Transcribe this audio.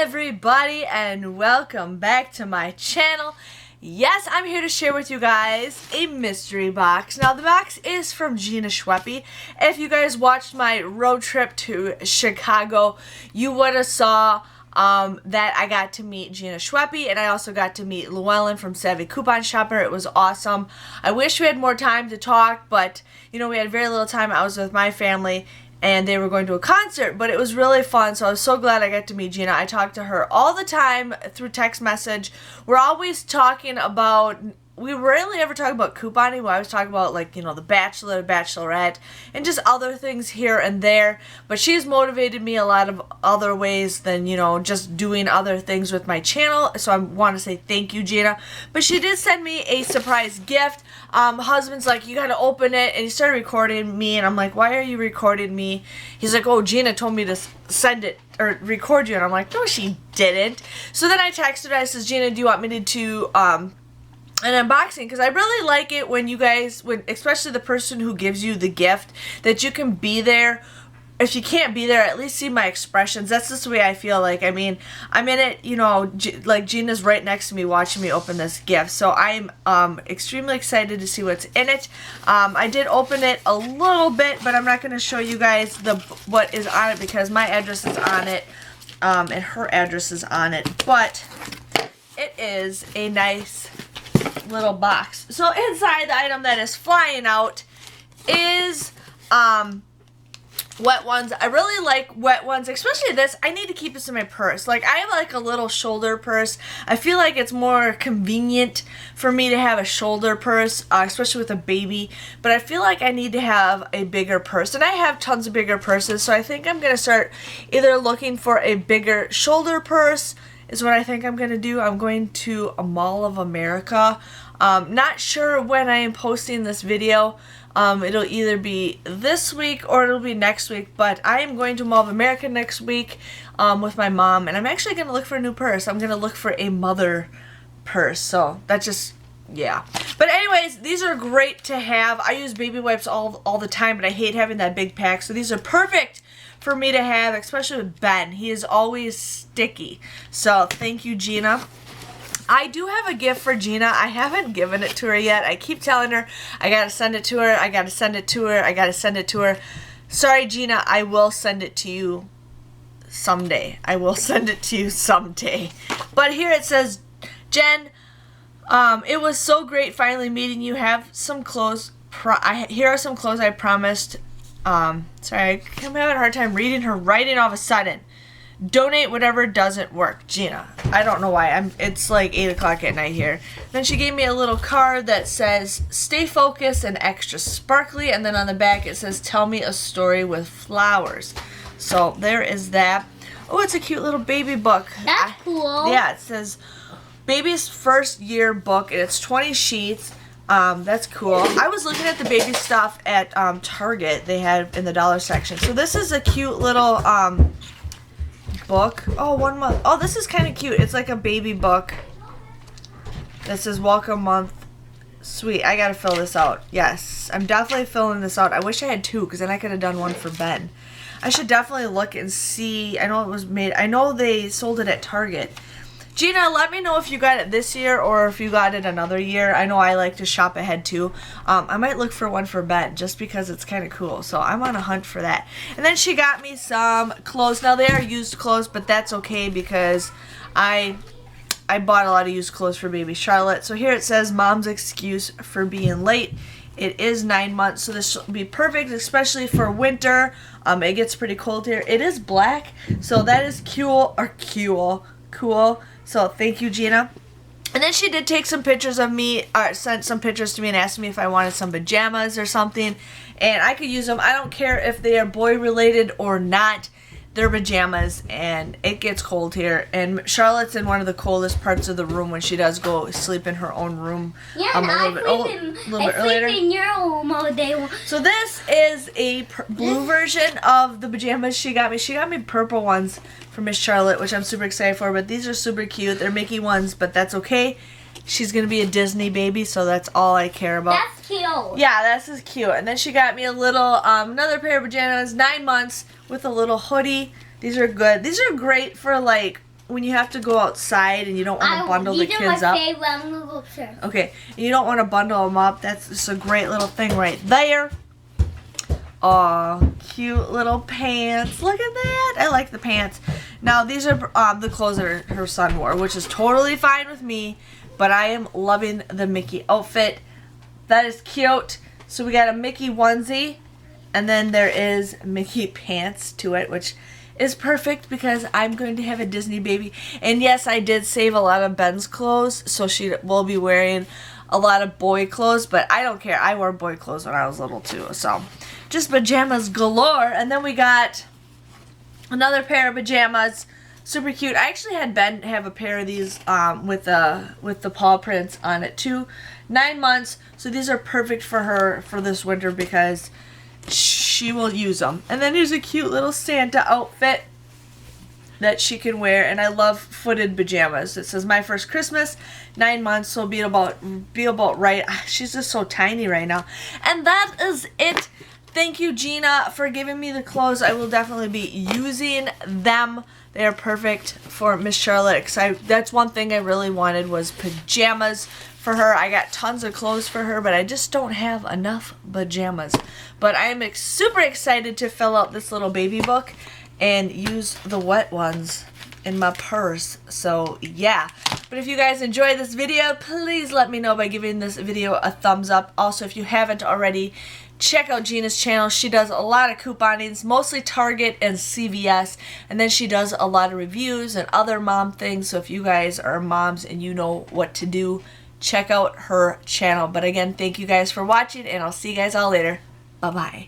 everybody, and welcome back to my channel. Yes, I'm here to share with you guys a mystery box. Now, the box is from Gina Schweppe. If you guys watched my road trip to Chicago, you would have saw that I got to meet Gina Schweppe, and I also got to meet Llewellyn from Savvy Coupon Shopper. It was awesome. I wish we had more time to talk, but you know, we had very little time. I was with my family and they were going to a concert, but it was really fun, so I was so glad I got to meet Gina. I talk to her all the time through text message. We're always talking about, we rarely ever talk about couponing. We always talk about, like, you know, The Bachelor, Bachelorette, and just other things here and there. But she's motivated me a lot of other ways than, you know, just doing other things with my channel. So I want to say thank you, Gina. But she did send me a surprise gift. Husband's like, you got to open it. And he started recording me. And I'm like, why are you recording me? He's like, oh, Gina told me to send it or record you. And I'm like, no, she didn't. So then I texted her. I says, Gina, do you want me to do an unboxing? Because I really like it when you guys, especially the person who gives you the gift, that you can be there. If you can't be there, at least see my expressions. That's just the way I feel. Like, I mean, I'm in it, you know, like Gina's right next to me watching me open this gift. So I'm extremely excited to see what's in it. I did open it a little bit, but I'm not going to show you guys what is on it because my address is on it and her address is on it. But it is a nice little box. So inside, the item that is flying out is wet ones. I really like wet ones, especially this. I need to keep this in my purse. Like, I have like a little shoulder purse. I feel like it's more convenient for me to have a shoulder purse, especially with a baby, but I feel like I need to have a bigger purse, and I have tons of bigger purses, so I think I'm going to start either looking for a bigger shoulder purse is what I think I'm going to do. I'm going to a Mall of America. Not sure when I am posting this video. It'll either be this week or it'll be next week, but I am going to Mall of America next week with my mom, and I'm actually going to look for a new purse. I'm going to look for a mother purse, so that's just, yeah. But anyways, these are great to have. I use baby wipes all the time, but I hate having that big pack, so these are perfect for me to have, especially with Ben. He is always sticky. So thank you, Gina. I do have a gift for Gina. I haven't given it to her yet. I keep telling her I gotta send it to her. I gotta send it to her. I gotta send it to her. Sorry, Gina. I will send it to you someday. I will send it to you someday. But here it says, Jen, it was so great finally meeting you. Have some clothes. Here are some clothes I promised. Sorry, I'm having a hard time reading her writing all of a sudden. Donate whatever doesn't work, Gina. I don't know why. It's like 8 o'clock at night here. Then she gave me a little card that says, stay focused and extra sparkly. And then on the back it says, tell me a story with flowers. So there is that. Oh, it's a cute little baby book. That's cool. Yeah, it says baby's first year book, and it's 20 sheets. That's cool. I was looking at the baby stuff at Target. They had in the dollar section. So this is a cute little book. Oh, 1 month. Oh, this is kind of cute. It's like a baby book that says welcome month. Sweet. I gotta fill this out. Yes, I'm definitely filling this out. I wish I had 2 because then I could have done one for Ben. I should definitely look and see. I know it was made. I know they sold it at Target. Gina, let me know if you got it this year or if you got it another year. I know I like to shop ahead too. I might look for one for Ben just because it's kind of cool. So I'm on a hunt for that. And then she got me some clothes. Now they are used clothes, but that's okay because I bought a lot of used clothes for baby Charlotte. So here it says mom's excuse for being late. It is 9 months, so this will be perfect, especially for winter. It gets pretty cold here. It is black, so that is cool. So thank you, Gina. And then she did take some pictures of me, sent some pictures to me and asked me if I wanted some pajamas or something. And I could use them. I don't care if they are boy related or not. They're pajamas, and it gets cold here. And Charlotte's in one of the coldest parts of the room when she does go sleep in her own room. Yeah, a little bit earlier. Sleep in your room all day. So this is a blue version of the pajamas she got me. She got me purple ones for Miss Charlotte, which I'm super excited for. But these are super cute. They're Mickey ones, but that's okay. She's going to be a Disney baby, so that's all I care about. That's cute. Yeah, that's just cute. And then she got me a little, another pair of pajamas, 9 months, with a little hoodie. These are good. These are great for, like, when you have to go outside and you don't want to bundle the kids up. These are my favorite. I'm gonna go upstairs. Okay, and you don't want to bundle them up. That's just a great little thing right there. Oh, cute little pants. Look at that. I like the pants. Now, these are the clothes that her son wore, which is totally fine with me, but I am loving the Mickey outfit. That is cute. So we got a Mickey onesie, and then there is Mickey pants to it, which is perfect because I'm going to have a Disney baby. And yes, I did save a lot of Ben's clothes, so she will be wearing a lot of boy clothes, but I don't care. I wore boy clothes when I was little too, so just pajamas galore. And then we got another pair of pajamas, super cute. I actually had Ben have a pair of these with the paw prints on it too. 9 months, so these are perfect for her for this winter because she will use them. And then here's a cute little Santa outfit that she can wear, and I love footed pajamas. It says my first Christmas, 9 months, so be about right. She's just so tiny right now. And that is it. Thank you, Gina, for giving me the clothes. I will definitely be using them. They are perfect for Miss Charlotte. That's one thing I really wanted was pajamas for her. I got tons of clothes for her, but I just don't have enough pajamas. But I am super excited to fill out this little baby book and use the wet ones in my purse. So yeah, but if you guys enjoyed this video, please let me know by giving this video a thumbs up. Also, if you haven't already, check out Gina's channel. She does a lot of couponings, mostly Target and CVS, and then she does a lot of reviews and other mom things. So if you guys are moms and you know what to do, check out her channel. But again, thank you guys for watching, and I'll see you guys all later. Bye-bye.